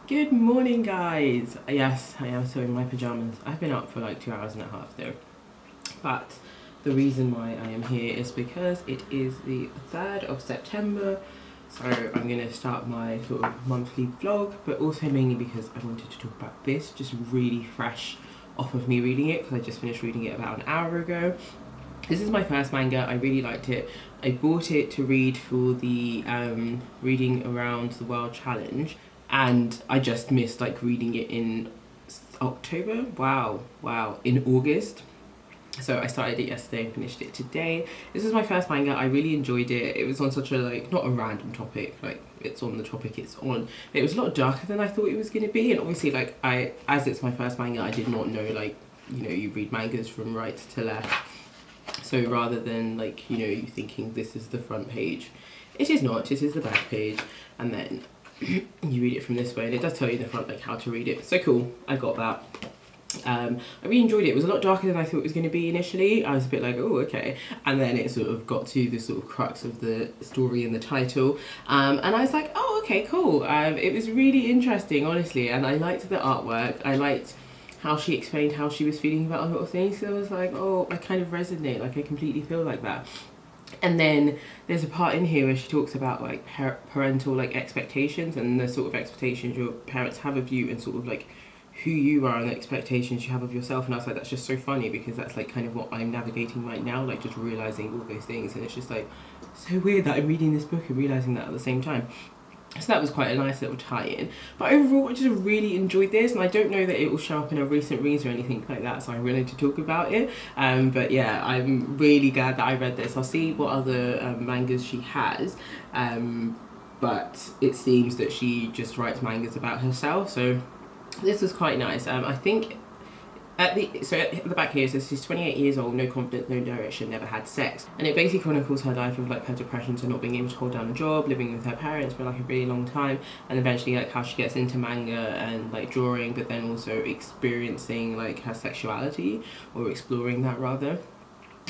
Good morning, guys. Yes, I am still in my pajamas. I've been up for like 2 hours and a half though. But the reason why I am here is because it is the 3rd of September. So I'm going to start my sort of monthly vlog, but also mainly because I wanted to talk about this, just really fresh off of me reading it, because I just finished reading it about an hour ago. This is my first manga. I really liked it. I bought it to read for the Reading Around the World Challenge, and I just missed like reading it in October. Wow, in August. So I started it yesterday and finished it today. This is my first manga. I really enjoyed it. It was on such a not a random topic, like it's on the topic it's on. But it was a lot darker than I thought it was going to be, and obviously like as it's my first manga, I did not know like, you know, you read mangas from right to left. So rather than like, you know, you thinking this is the front page, it is not, it is the back page, and then you read it from this way, and it does tell you in the front like how to read it. So cool, I got that. I really enjoyed it. It was a lot darker than I thought it was going to be initially. I was a bit like, oh, okay. And then it sort of got to the sort of crux of the story and the title. And I was like, oh, okay, cool. It was really interesting, honestly. And I liked the artwork. I liked how she explained how she was feeling about a lot of things. So I was like, oh, I kind of resonate. Like, I completely feel like that. And then there's a part in here where she talks about like parental like expectations and the sort of expectations your parents have of you, and sort of like who you are and the expectations you have of yourself. And I was like, that's just so funny, because that's like kind of what I'm navigating right now, like just realizing all those things. And it's just like so weird that I'm reading this book and realizing that at the same time. So that was quite a nice little tie-in. But overall, I just really enjoyed this, and I don't know that it will show up in a recent reads or anything like that, so I wanted to talk about it. But yeah, I'm really glad that I read this. I'll see what other mangas she has. But it seems that she just writes mangas about herself, so this was quite nice. I think at the back here it says she's 28 years old, no confidence, no direction, never had sex. And it basically chronicles her life of like her depression to not being able to hold down a job, living with her parents for like a really long time, and eventually like how she gets into manga and like drawing, but then also experiencing like her sexuality, or exploring that rather.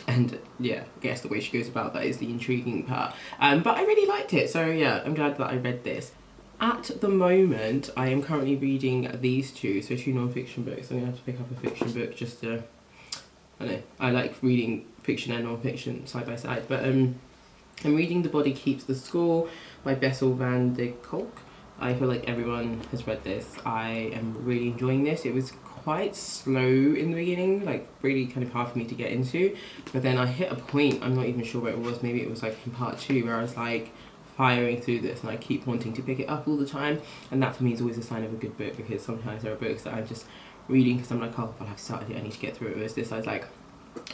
And yeah, I guess the way she goes about that is the intriguing part. But I really liked it, so yeah, I'm glad that I read this. At the moment, I am currently reading these two, so two non-fiction books. I'm going to have to pick up a fiction book just to, I don't know, I like reading fiction and non-fiction side by side. But I'm reading The Body Keeps the Score by Bessel van der Kolk. I feel like everyone has read this. I am really enjoying this. It was quite slow in the beginning, like really kind of hard for me to get into. But then I hit a point, I'm not even sure where it was, maybe it was like in part 2, where I was like, firing through this, and I keep wanting to pick it up all the time. And that for me is always a sign of a good book, because sometimes there are books that I'm just reading because I'm like, oh, well, I've started it, I need to get through it. Whereas this, I was like,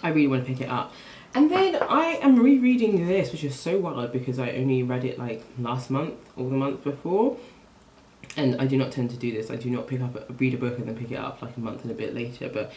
I really want to pick it up. And then I am rereading this, which is so wild because I only read it like last month or the month before. And I do not tend to do this. I do not read a book and then pick it up like a month and a bit later, but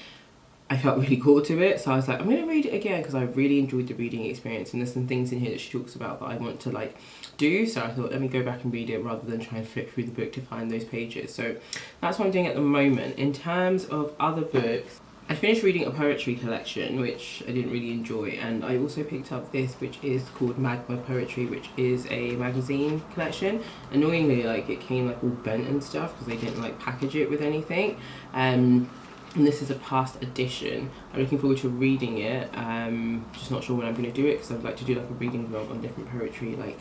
I felt really called to it, so I was like, I'm going to read it again because I really enjoyed the reading experience, and there's some things in here that she talks about that I want to like do, so I thought let me go back and read it rather than try and flip through the book to find those pages. So that's what I'm doing at the moment. In terms of other books, I finished reading a poetry collection which I didn't really enjoy, and I also picked up this, which is called Magma Poetry, which is a magazine collection. Annoyingly, like it came like all bent and stuff because they didn't like package it with anything. And this is a past edition. I'm looking forward to reading it. Just not sure when I'm going to do it, because I'd like to do like a reading vlog on different poetry, like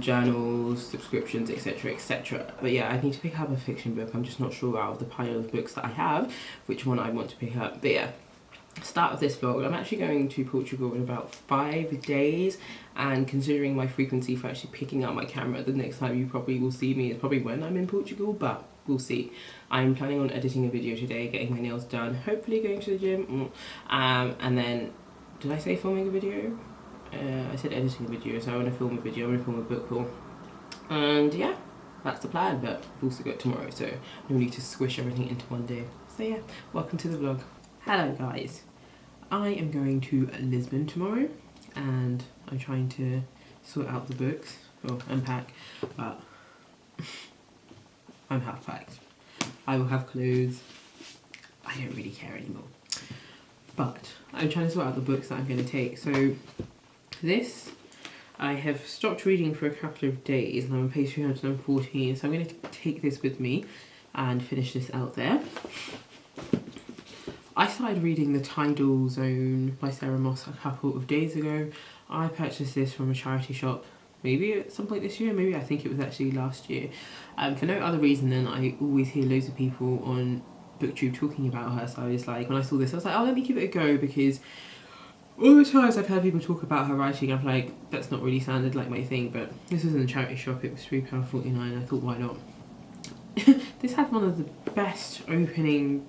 journals, subscriptions, etc, etc. But yeah, I need to pick up a fiction book. I'm just not sure out of the pile of books that I have which one I want to pick up. But yeah, start of this vlog, I'm actually going to Portugal in about 5 days, and considering my frequency for actually picking up my camera, the next time you probably will see me is probably when I'm in Portugal, but we'll see. I'm planning on editing a video today, getting my nails done, hopefully going to the gym, and then, did I say filming a video? I said editing a video, so I want to film a video, I want to film a book haul, and yeah, that's the plan. But we've also got tomorrow, so no need to squish everything into one day. So yeah, welcome to the vlog. Hello guys, I am going to Lisbon tomorrow, and I'm trying to sort out the books, or unpack, but I'm half packed. I will have clothes. I don't really care anymore. But I'm trying to sort out the books that I'm going to take. So this, I have stopped reading for a couple of days, and I'm on page 314, so I'm going to take this with me and finish this out there. I started reading The Tidal Zone by Sarah Moss a couple of days ago. I purchased this from a charity shop maybe at some point this year, maybe I think it was actually last year, for no other reason than I always hear loads of people on BookTube talking about her. So I was like, when I saw this, I was like, oh, let me give it a go, because all the times I've heard people talk about her writing, I'm like, that's not really sounded like my thing. But this was in the charity shop, it was £3.49. I thought, why not? This had one of the best openings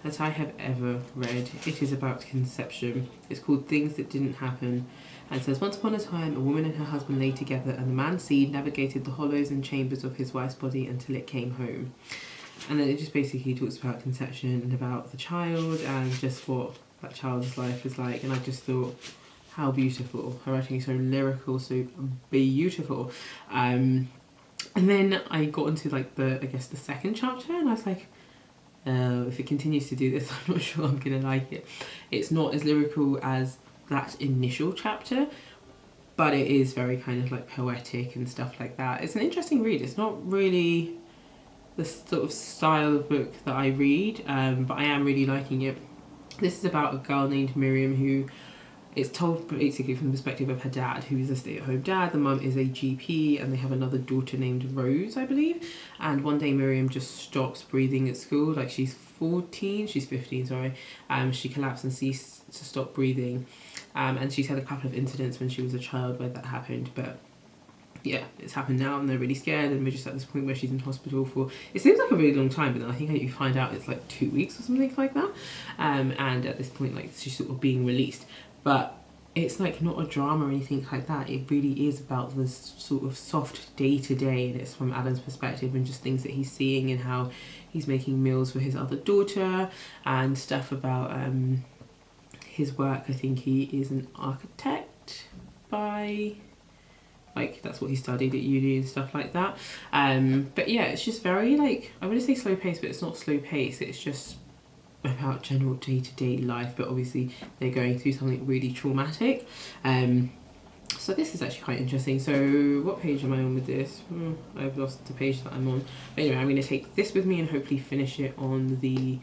that I have ever read. It is about conception. It's called Things That Didn't Happen, and it says, once upon a time, a woman and her husband lay together, and the man's seed navigated the hollows and chambers of his wife's body until it came home. And then it just basically talks about conception and about the child and just what that child's life is like. And I just thought, how beautiful. Her writing is so lyrical, so beautiful. And then I got into like the second chapter, and I was like, if it continues to do this, I'm not sure I'm gonna like it. It's not as lyrical as that initial chapter, but it is very kind of like poetic and stuff like that. It's an interesting read. It's not really the sort of style of book that I read, but I am really liking it. This is about a girl named Miriam who is told basically from the perspective of her dad, who is a stay-at-home dad. The mum is a GP, and they have another daughter named Rose, I believe. And one day Miriam just stops breathing at school, like she's 15, sorry. She collapsed and ceased to stop breathing. And she's had a couple of incidents when she was a child where that happened, but yeah, it's happened now, and they're really scared, and we're just at this point where she's in hospital for, it seems like a really long time, but then I think you find out it's like 2 weeks or something like that. And at this point, like, she's sort of being released. But it's like not a drama or anything like that. It really is about this sort of soft day-to-day, and it's from Adam's perspective and just things that he's seeing and how he's making meals for his other daughter and stuff about his work. I think he is an architect by, like, that's what he studied at uni and stuff like that. But yeah, it's just very, like, I wouldn't say slow paced, but it's not slow paced. It's just about general day-to-day life, but obviously they're going through something really traumatic. So this is actually quite interesting. So what page am I on with this? I've lost the page that I'm on. But anyway, I'm going to take this with me and hopefully finish it on the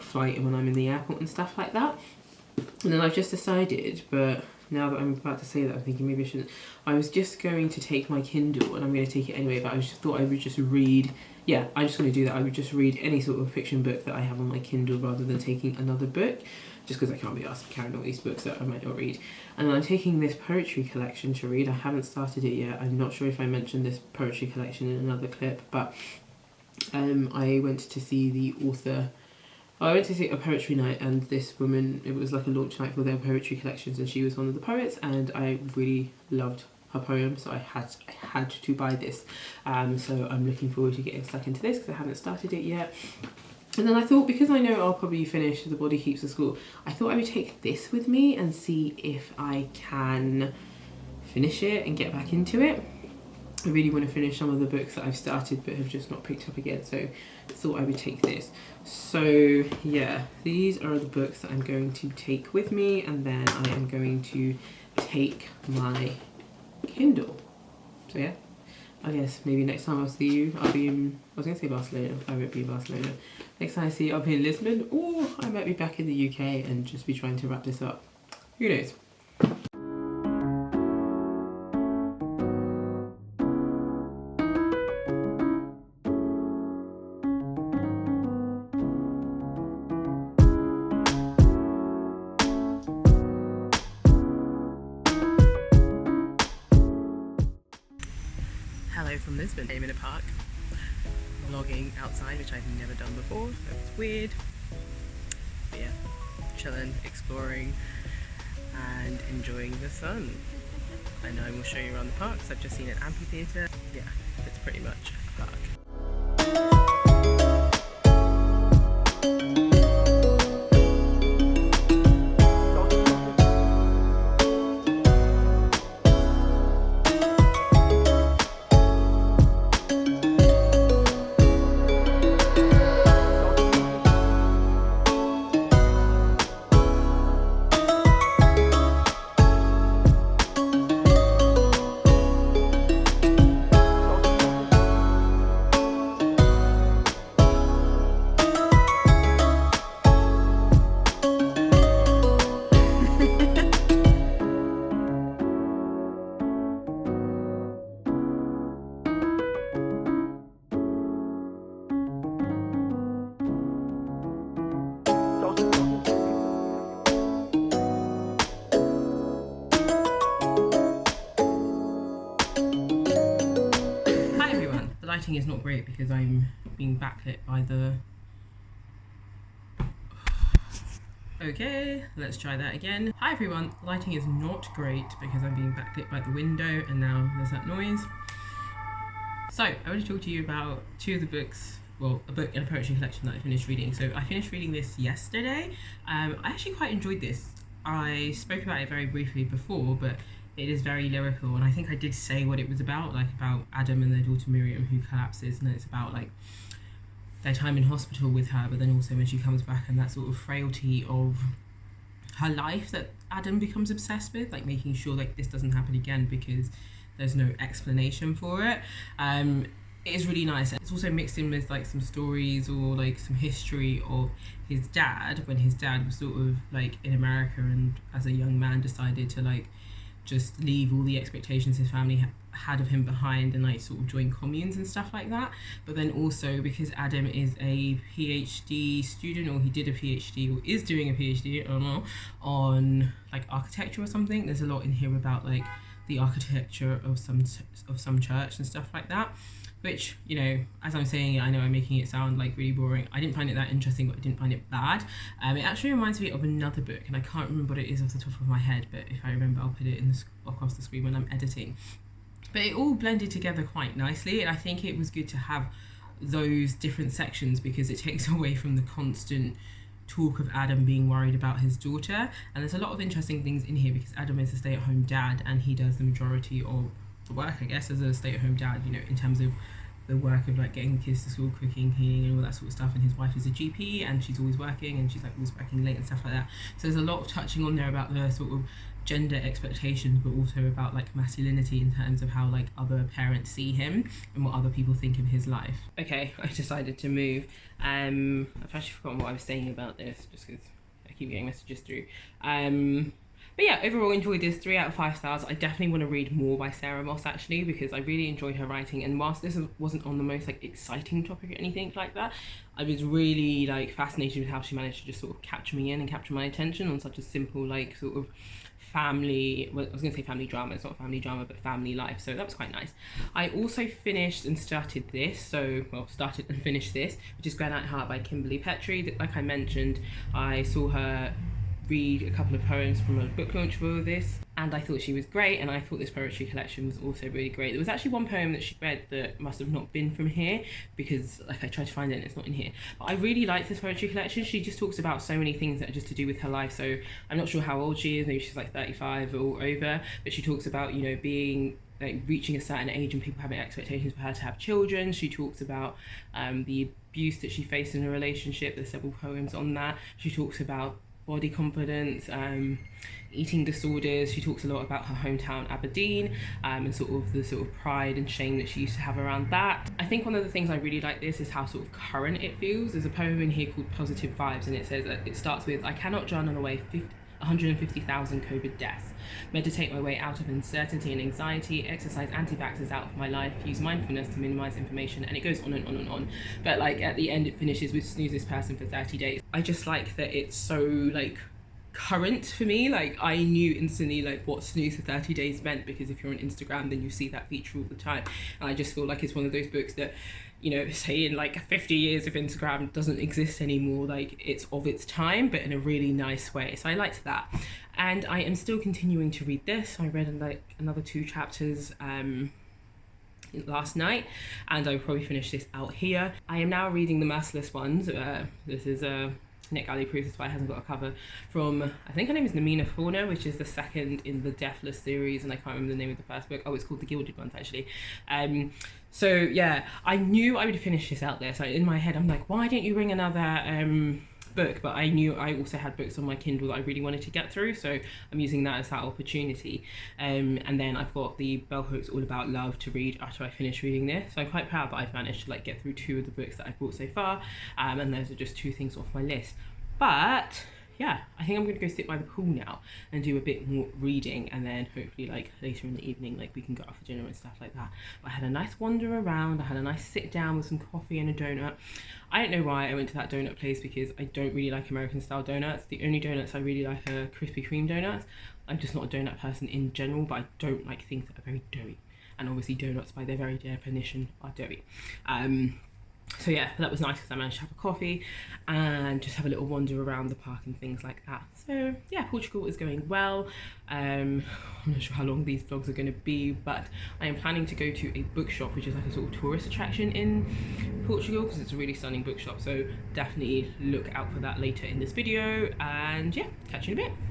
flight and when I'm in the airport and stuff like that. And then I've just decided, but now that I'm about to say that, I'm thinking maybe I shouldn't. I was just going to take my Kindle, and I'm going to take it anyway, but I just thought I would just read. Yeah, I'm just going to do that. I would just read any sort of fiction book that I have on my Kindle rather than taking another book, just because I can't be asked to carry all these books that I might not read. And then I'm taking this poetry collection to read. I haven't started it yet. I'm not sure if I mentioned this poetry collection in another clip, but I went to see the author. I went to see a poetry night, and this woman, it was like a launch night for their poetry collections, and she was one of the poets, and I really loved her poem, so I had to buy this. So I'm looking forward to getting stuck into this because I haven't started it yet. And then I thought, because I know I'll probably finish The Body Keeps the Score, I thought I would take this with me and see if I can finish it and get back into it. I really want to finish some of the books that I've started but have just not picked up again, so I thought I would take this. So yeah, these are the books that I'm going to take with me, and then I am going to take my Kindle. So yeah, I guess maybe next time I'll see you, I'll be in, I was going to say Barcelona, I won't be in Barcelona. Next time I see you, I'll be in Lisbon, or I might be back in the UK and just be trying to wrap this up. Who knows? Hello from Lisbon. I'm in a park, vlogging outside, which I've never done before, so it's weird. But yeah, chilling, exploring, and enjoying the sun. And I will show you around the park, so I've just seen an amphitheatre. Yeah, it's pretty much a park. lighting is not great because I'm being backlit by the... Okay, let's try that again. Hi everyone, lighting is not great because I'm being backlit by the window and now there's that noise. So, I want to talk to you about two of the books, well, a book and a poetry collection that I finished reading. So I finished reading this yesterday. I actually quite enjoyed this. I spoke about it very briefly before, but it is very lyrical, and I think I did say what it was about, like about Adam and their daughter Miriam who collapses, and it's about like their time in hospital with her, but then also when she comes back and that sort of frailty of her life that Adam becomes obsessed with, like making sure like this doesn't happen again because there's no explanation for it. It is really nice. It's also mixed in with like some stories or like some history of his dad, when his dad was sort of like in America and as a young man decided to like just leave all the expectations his family had of him behind and like sort of join communes and stuff like that. But then also because Adam is a PhD student, or he did a PhD or is doing a PhD, I don't know, on like architecture or something, there's a lot in here about like the architecture of some church and stuff like that, which, you know, as I'm saying it, I know I'm making it sound like really boring. I didn't find it that interesting, but I didn't find it bad. It actually reminds me of another book, and I can't remember what it is off the top of my head, but if I remember, I'll put it in across the screen when I'm editing. But it all blended together quite nicely, and I think it was good to have those different sections because it takes away from the constant talk of Adam being worried about his daughter. And there's a lot of interesting things in here because Adam is a stay-at-home dad and he does the majority of the work, I guess, as a stay-at-home dad, you know, in terms of the work of like getting kids to school, cooking, cleaning and all that sort of stuff. And his wife is a GP and she's always working, and she's like always working late and stuff like that. So there's a lot of touching on there about the sort of gender expectations, but also about like masculinity in terms of how like other parents see him and what other people think of his life. Okay, I decided to move. I've actually forgotten what I was saying about this just because I keep getting messages through. But yeah, overall enjoyed this. 3 out of 5 stars. I definitely want to read more by Sarah Moss actually, because I really enjoyed her writing, and whilst this wasn't on the most like exciting topic or anything like that, I was really like fascinated with how she managed to just sort of capture me in and capture my attention on such a simple like sort of family, well, I was going to say family drama, it's not family drama, but family life, so that was quite nice. I also finished and started this, started and finished this, which is Granite by Kimberley Petrie. Like I mentioned, I saw her read a couple of poems from a book launch for this, and I thought she was great, and I thought this poetry collection was also really great. There was actually one poem that she read that must have not been from here, because like I tried to find it and it's not in here, but I really liked this poetry collection. She just talks about so many things that are just to do with her life. So I'm not sure how old she is, maybe she's like 35 or over, but she talks about, you know, being like reaching a certain age and people having expectations for her to have children. She talks about the abuse that she faced in a relationship. There's several poems on that. She talks about body confidence, eating disorders. She talks a lot about her hometown Aberdeen, and sort of the sort of pride and shame that she used to have around that. I think one of the things I really like this is how sort of current it feels. There's a poem in here called Positive Vibes, and it says that it starts with, I cannot journal away 150,000 COVID deaths, meditate my way out of uncertainty and anxiety, exercise anti-vaxxers out of my life, use mindfulness to minimize information, and it goes on and on and on. But like at the end it finishes with snooze this person for 30 days. I just like that it's so like current for me. Like I knew instantly like what snooze for 30 days meant, because if you're on Instagram then you see that feature all the time, and I just feel like it's one of those books that, you know, say in like 50 years if Instagram doesn't exist anymore, like it's of its time, but in a really nice way. So I liked that. And I am still continuing to read this. I read like another 2 chapters last night, and I'll probably finish this out here. I am now reading The Merciless Ones. This is Nick Ali proves this why it hasn't got a cover, from, I think her name is Namina Forner, which is the second in the Deathless series, and I can't remember the name of the first book. Oh, it's called The Gilded Ones actually. So yeah, I knew I would finish this out there. So in my head I'm like, why didn't you bring another book? But I knew I also had books on my Kindle that I really wanted to get through, so I'm using that as that opportunity. And then I've got the Bell Hooks All About Love to read after I finish reading this. So I'm quite proud that I've managed to like get through 2 of the books that I've bought so far, and those are just 2 things off my list. But yeah, I think I'm gonna go sit by the pool now and do a bit more reading, and then hopefully like later in the evening like we can go out for dinner and stuff like that. But I had a nice wander around, I had a nice sit down with some coffee and a donut. I don't know why I went to that donut place, because I don't really like American style donuts. The only donuts I really like are Krispy Kreme donuts. I'm just not a donut person in general, but I don't like things that are very doughy. and obviously donuts by their very definition are doughy. So yeah, that was nice because I managed to have a coffee and just have a little wander around the park and things like that. So yeah, Portugal is going well. I'm not sure how long these vlogs are going to be, but I am planning to go to a bookshop, which is like a sort of tourist attraction in Portugal, because it's a really stunning bookshop. So definitely look out for that later in this video, and yeah, catch you in a bit.